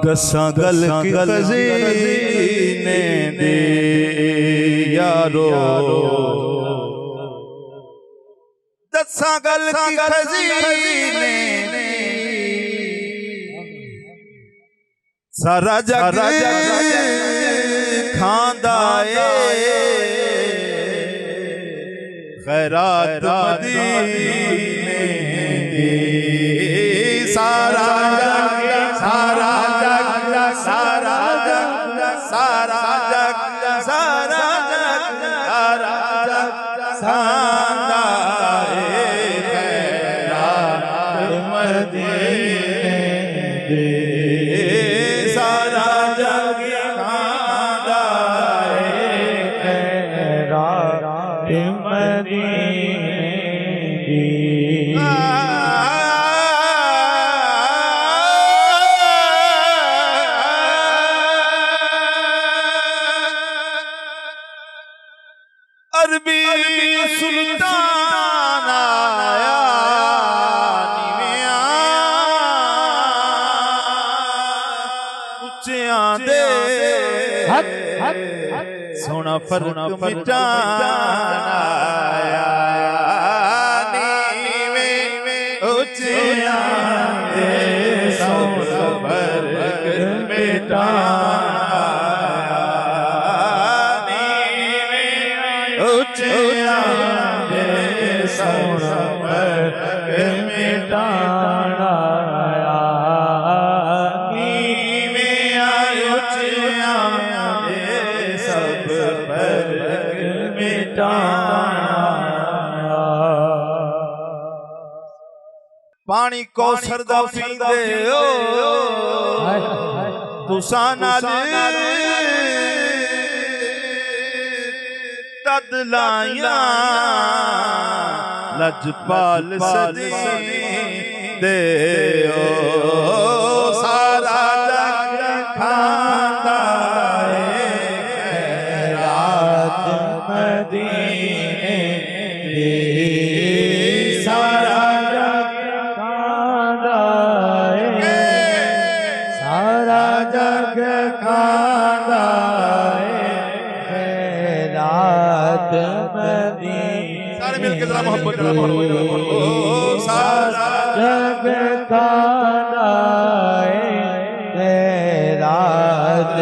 दसां गल की खजीने दे यारो, दसां गल की खजीने सारा जग खांदा ए खैरात मदीने दी। सारा जग सारा जग सारा जग सारा जग सारा जग सारा जग खांदा ए खैरात मदीने दी। सारा जग खांदा ए खैरात मदीने दी। अरबी सुल्तान आया निवेया उच्चियां दे सोना फर्क मिटाना आया नीवे उच्चियां दे सोना फर्क मिटाना उच्चियां दे सोना फर्क मिटाना आया नीवे उच्चियां दे सब फर्क मिटाना। पानी कौसर दा पींदे ओ तुसां नाल तद लाया लजपाल सदी दे ओ सारा जग खांदा ए खैरात मदीने दी। सारा जग खांदा ए सारा जग खांदा सारे मिलकर जरा मोहब्बत करो। सारा जग खांदा ए खैरात